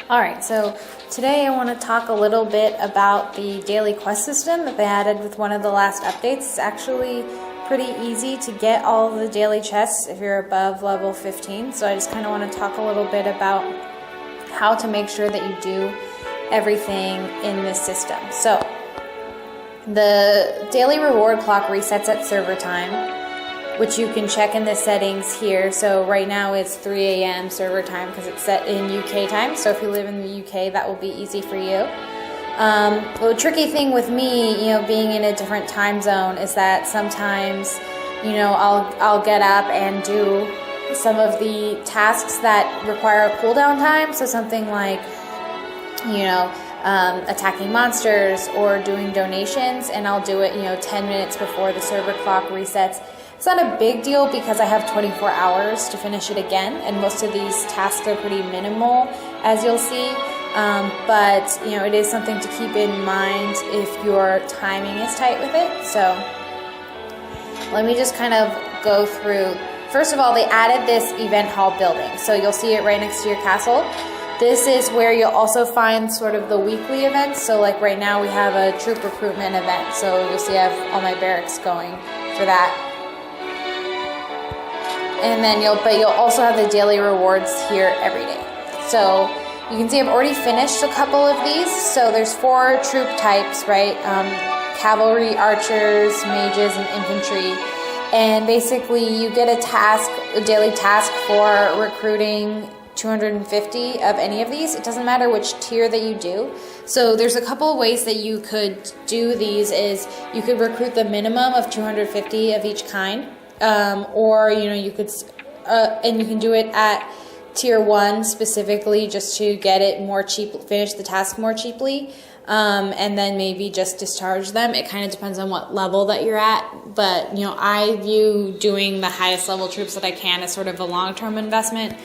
Alright, so today I want to talk a little bit about the daily quest system that they added with one of the last updates. It's actually pretty easy to get all of the daily chests if you're above level 15, so I just kind of want to talk a little bit about how to make sure that you do everything in this system. So, the daily reward clock resets at server time, which you can check in the settings here. So right now it's 3 a.m. server time because it's set in UK time. So if you live in the UK, that will be easy for you. The tricky thing with me, being in a different time zone is that sometimes, I'll get up and do some of the tasks that require a cooldown time. So something like, attacking monsters or doing donations, and I'll do it, 10 minutes before the server clock resets. It's not a big deal because I have 24 hours to finish it again, and most of these tasks are pretty minimal, as you'll see. But it is something to keep in mind if your timing is tight with it. So let me just kind of go through. First of all, they added this event hall building, so you'll see it right next to your castle. This is where you'll also find sort of the weekly events. So like right now we have a troop recruitment event, so you'll see I have all my barracks going for that. And then you'll also have the daily rewards here every day. So you can see I've already finished a couple of these. So there's 4 troop types, right? Cavalry, archers, mages, and infantry. And basically you get a daily task for recruiting 250 of any of these. It doesn't matter which tier that you do. So there's a couple of ways that you could do these. Is you could recruit the minimum of 250 of each kind. Or you could, and you can do it at tier 1 specifically just to get it more cheap, finish the task more cheaply, and then maybe just discharge them. It kind of depends on what level that you're at, but I view doing the highest level troops that I can as sort of a long-term investment.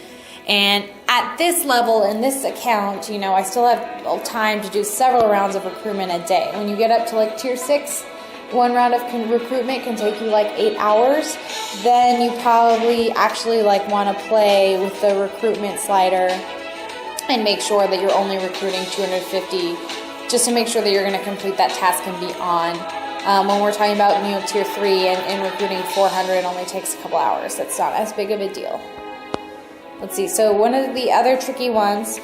And at this level in this account, I still have time to do several rounds of recruitment a day. When you get up to like tier 6, one round of recruitment can take you like 8 hours. Then you probably actually want to play with the recruitment slider and make sure that you're only recruiting 250, just to make sure that you're going to complete that task and be on. When we're talking about tier 3 and recruiting 400 only takes a couple hours. That's not as big of a deal. Let's see. So one of the other tricky ones.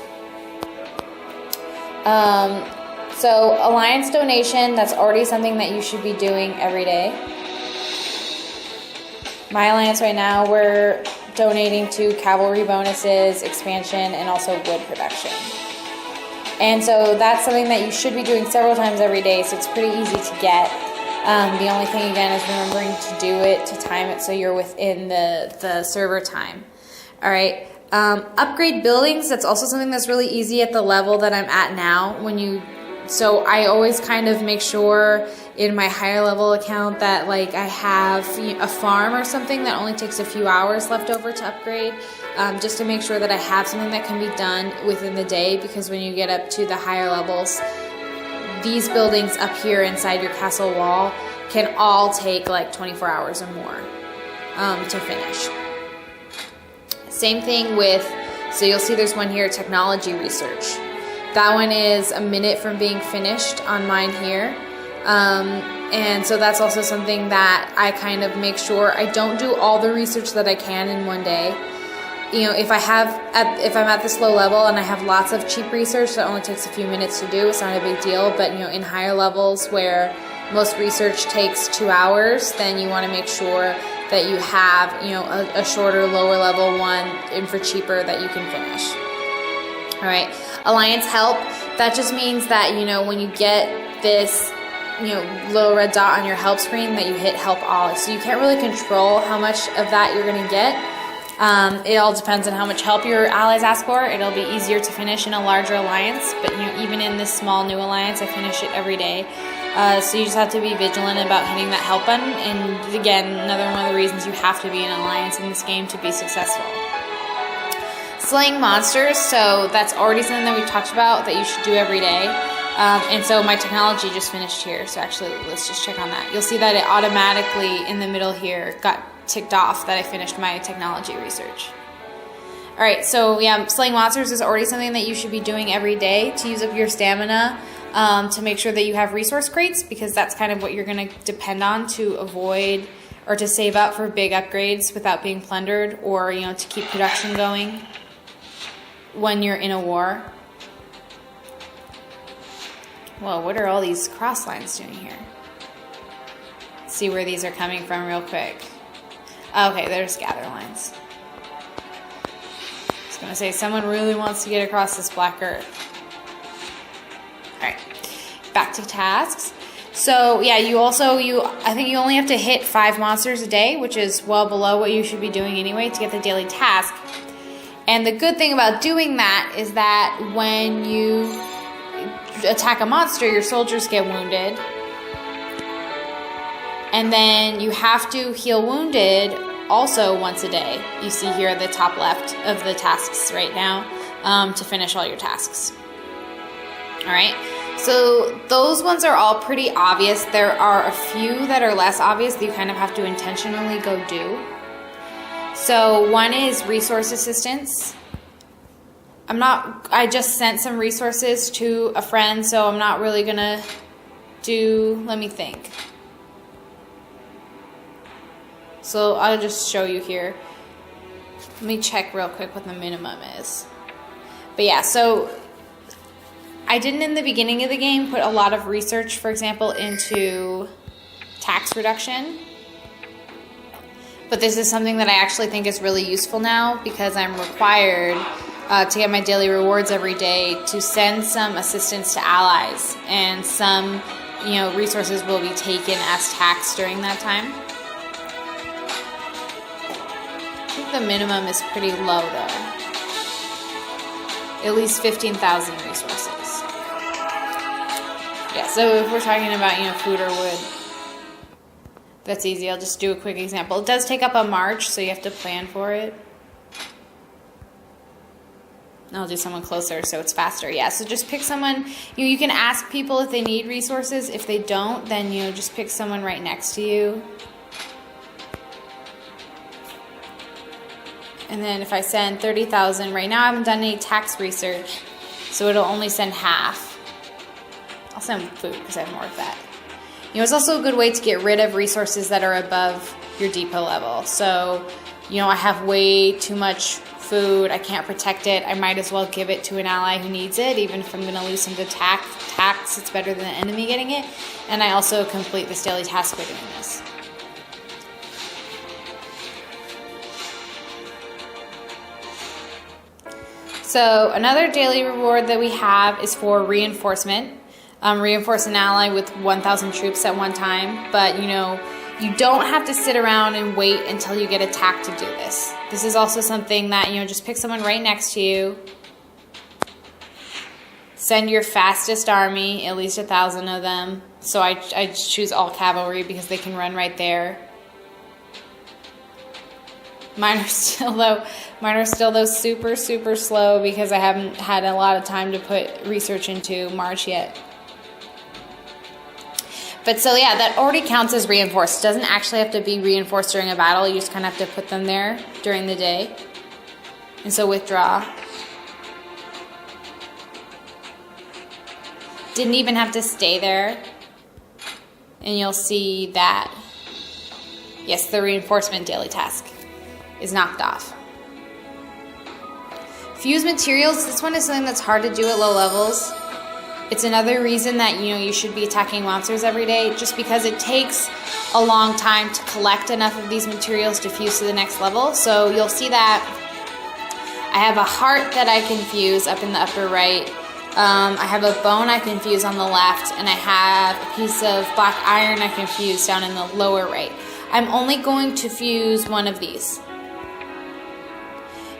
So alliance donation, that's already something that you should be doing every day. My alliance right now, we're donating to cavalry bonuses, expansion, and also wood production. And so that's something that you should be doing several times every day, so it's pretty easy to get. The only thing, again, is remembering to do it, to time it so you're within the server time. All right. Upgrade buildings, that's also something that's really easy at the level that I'm at now. So I always kind of make sure in my higher level account that I have a farm or something that only takes a few hours left over to upgrade, just to make sure that I have something that can be done within the day, because when you get up to the higher levels, these buildings up here inside your castle wall can all take 24 hours or more to finish. Same thing with, so you'll see there's one here, technology research. That one is a minute from being finished on mine here. And so that's also something that I kind of make sure I don't do all the research that I can in one day. If I'm at this low level and I have lots of cheap research that only takes a few minutes to do, it's not a big deal. But in higher levels where most research takes 2 hours, then you want to make sure that you have a shorter, lower level one and for cheaper that you can finish. All right, alliance help, that just means that when you get this little red dot on your help screen, that you hit help all. So you can't really control how much of that you're going to get. It all depends on how much help your allies ask for. It'll be easier to finish in a larger alliance, but even in this small new alliance, I finish it every day. So you just have to be vigilant about hitting that help button. And again, another one of the reasons you have to be in an alliance in this game to be successful. Slaying monsters, so that's already something that we've talked about that you should do every day. And so my technology just finished here, so actually let's just check on that. You'll see that it automatically in the middle here got ticked off that I finished my technology research. All right, so yeah, slaying monsters is already something that you should be doing every day to use up your stamina, to make sure that you have resource crates, because that's kind of what you're going to depend on to avoid or to save up for big upgrades without being plundered, or, you know, to keep production going when you're in a war. Whoa, what are all these cross lines doing here? Let's see where these are coming from real quick. Okay, there's gather lines. I was gonna say, someone really wants to get across this black earth. Alright, back to tasks. So yeah, I think you only have to hit 5 monsters a day, which is well below what you should be doing anyway to get the daily task. And the good thing about doing that is that when you attack a monster, your soldiers get wounded. And then you have to heal wounded also once a day. You see here at the top left of the tasks right now, to finish all your tasks. Alright, so those ones are all pretty obvious. There are a few that are less obvious that you kind of have to intentionally go do. So one is resource assistance. I just sent some resources to a friend, so I'm not really gonna do, let me think. So I'll just show you here. Let me check real quick what the minimum is. But yeah, so I didn't in the beginning of the game put a lot of research, for example, into tax reduction. But this is something that I actually think is really useful now, because I'm required to get my daily rewards every day to send some assistance to allies, and some, you know, resources will be taken as tax during that time. I think the minimum is pretty low though. At least 15,000 resources. Yeah, so if we're talking about, you know, food or wood, that's easy. I'll just do a quick example. It does take up a march, so you have to plan for it. I'll do someone closer so it's faster. Yeah, so just pick someone. You can ask people if they need resources. If they don't, then, you know, just pick someone right next to you. And then if I send 30,000, right now I haven't done any tax research, so it'll only send half. I'll send food because I have more of that. You know, it's also a good way to get rid of resources that are above your depot level. So, you know, I have way too much food, I can't protect it, I might as well give it to an ally who needs it. Even if I'm going to lose some to tax, it's better than the enemy getting it. And I also complete this daily task by doing this. So another daily reward that we have is for reinforcement. Reinforce an ally with 1,000 troops at one time, but you know, you don't have to sit around and wait until you get attacked to do this. This is also something that, you know, just pick someone right next to you. Send your fastest army, at least 1,000 of them. So I choose all cavalry because they can run right there. Mine are still though super slow because I haven't had a lot of time to put research into March yet. But so yeah, that already counts as reinforced. It doesn't actually have to be reinforced during a battle. You just kind of have to put them there during the day. And so withdraw. Didn't even have to stay there. And you'll see that, yes, the reinforcement daily task is knocked off. Fuse materials. This one is something that's hard to do at low levels. It's another reason that, you know, you should be attacking monsters every day, just because it takes a long time to collect enough of these materials to fuse to the next level. So you'll see that I have a heart that I can fuse up in the upper right. I have a bone I can fuse on the left, and I have a piece of black iron I can fuse down in the lower right. I'm only going to fuse one of these.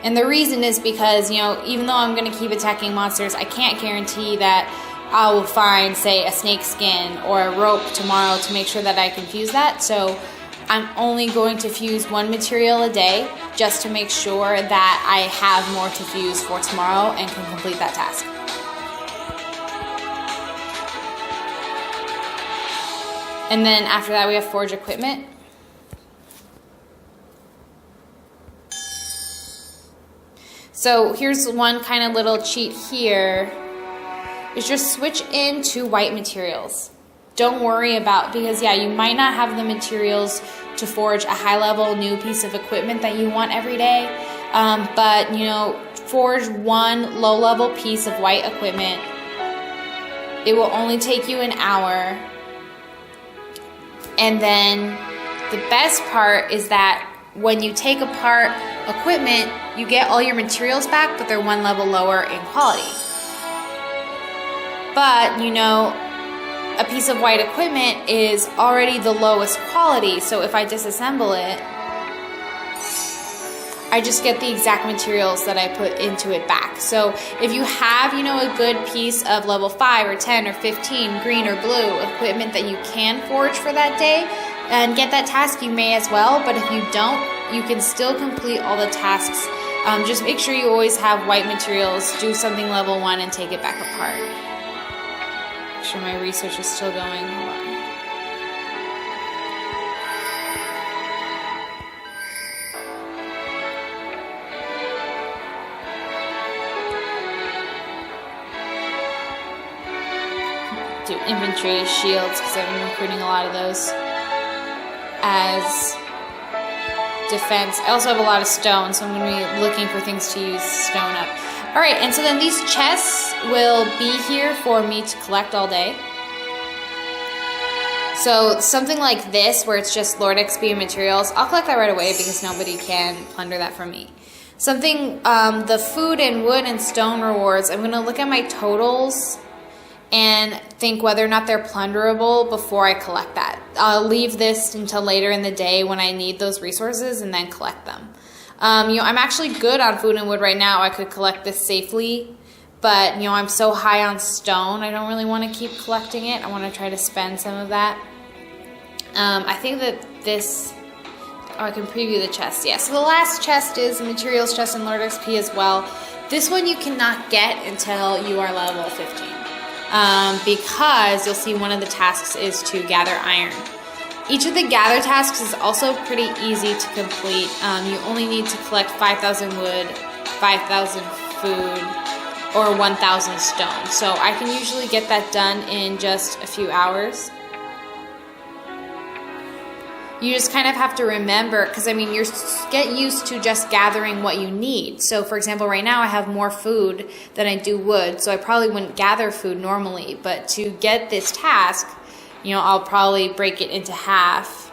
And the reason is because, you know, even though I'm going to keep attacking monsters, I can't guarantee that I will find, say, a snake skin or a rope tomorrow to make sure that I can fuse that. So I'm only going to fuse one material a day just to make sure that I have more to fuse for tomorrow and can complete that task. And then after that we have forge equipment. So here's one kind of little cheat here, is just switch into white materials. Don't worry about, because yeah, you might not have the materials to forge a high level new piece of equipment that you want every day, but you know, forge one low level piece of white equipment. It will only take you an hour. And then the best part is that when you take apart equipment, you get all your materials back, but they're one level lower in quality. But you know, a piece of white equipment is already the lowest quality, so if I disassemble it, I just get the exact materials that I put into it back. So if you have, you know, a good piece of level 5 or 10 or 15 green or blue equipment that you can forge for that day and get that task, you may as well. But if you don't, you can still complete all the tasks. Just make sure you always have white materials, do something level 1 and take it back apart. Make sure my research is still going. Hold on. Do inventory shields, because I've been recruiting a lot of those as defense. I also have a lot of stone, so I'm going to be looking for things to use stone up. Alright, and so then these chests will be here for me to collect all day. So something like this, where it's just Lord XP and materials, I'll collect that right away because nobody can plunder that from me. Something, the food and wood and stone rewards, I'm going to look at my totals and think whether or not they're plunderable before I collect that. I'll leave this until later in the day when I need those resources and then collect them. You know, I'm actually good on food and wood right now. I could collect this safely, but you know, I'm so high on stone, I don't really want to keep collecting it. I want to try to spend some of that. I think that this, oh, I can preview the chest. Yeah, so the last chest is the materials chest and Lord XP as well. This one you cannot get until you are level 15. Because you'll see one of the tasks is to gather iron. Each of the gather tasks is also pretty easy to complete. You only need to collect 5,000 wood, 5,000 food, or 1,000 stone. So I can usually get that done in just a few hours. You just kind of have to remember, because I mean, you get used to just gathering what you need. So for example, right now I have more food than I do wood, so I probably wouldn't gather food normally. But to get this task, you know, I'll probably break it into half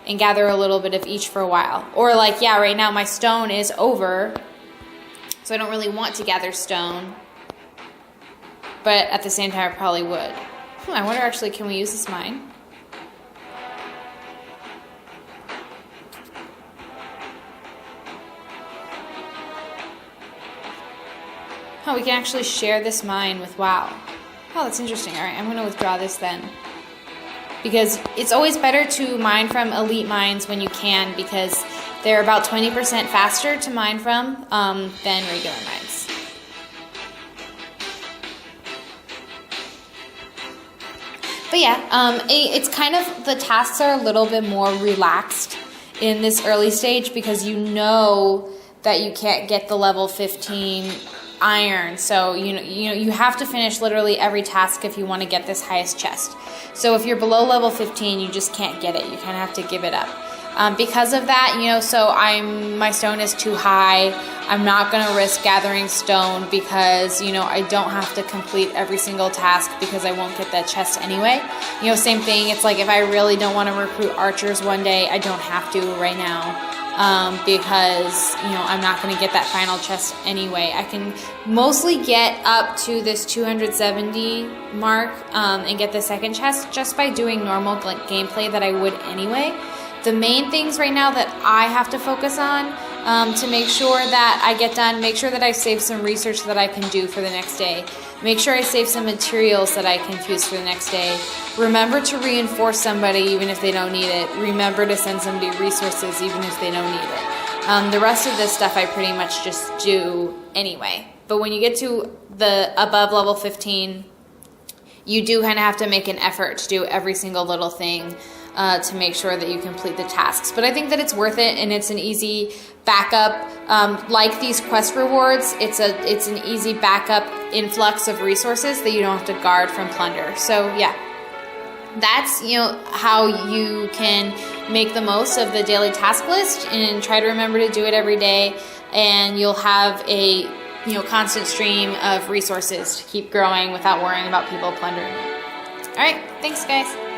and gather a little bit of each for a while. Or like, yeah, right now my stone is over, so I don't really want to gather stone. But at the same time, I probably would. I wonder actually, can we use this mine? Oh, we can actually share this mine with WaO. Oh, that's interesting. Alright, I'm going to withdraw this then. Because it's always better to mine from elite mines when you can, because they're about 20% faster to mine from than regular mines. But yeah, it's kind of, the tasks are a little bit more relaxed in this early stage because you know that you can't get the level 15 iron, so you have to finish literally every task if you want to get this highest chest. So if you're below level 15, you just can't get it. You kind of have to give it up. Because of that, you know, so my stone is too high. I'm not going to risk gathering stone because, you know, I don't have to complete every single task because I won't get that chest anyway. You know, same thing. It's like if I really don't want to recruit archers one day, I don't have to right now. Because, you know, I'm not going to get that final chest anyway. I can mostly get up to this 270 mark and get the second chest just by doing normal gameplay that I would anyway. The main things right now that I have to focus on to make sure that I get done, make sure that I save some research that I can do for the next day. Make sure I save some materials that I can fuse for the next day. Remember to reinforce somebody even if they don't need it. Remember to send somebody resources even if they don't need it. The rest of this stuff I pretty much just do anyway. But when you get to the above level 15, you do kind of have to make an effort to do every single little thing. to make sure that you complete the tasks. But I think that it's worth it, and it's an easy backup. Like these quest rewards, it's an easy backup influx of resources that you don't have to guard from plunder. So yeah, that's how you can make the most of the daily task list, and try to remember to do it every day, and you'll have a constant stream of resources to keep growing without worrying about people plundering it. All right, thanks guys.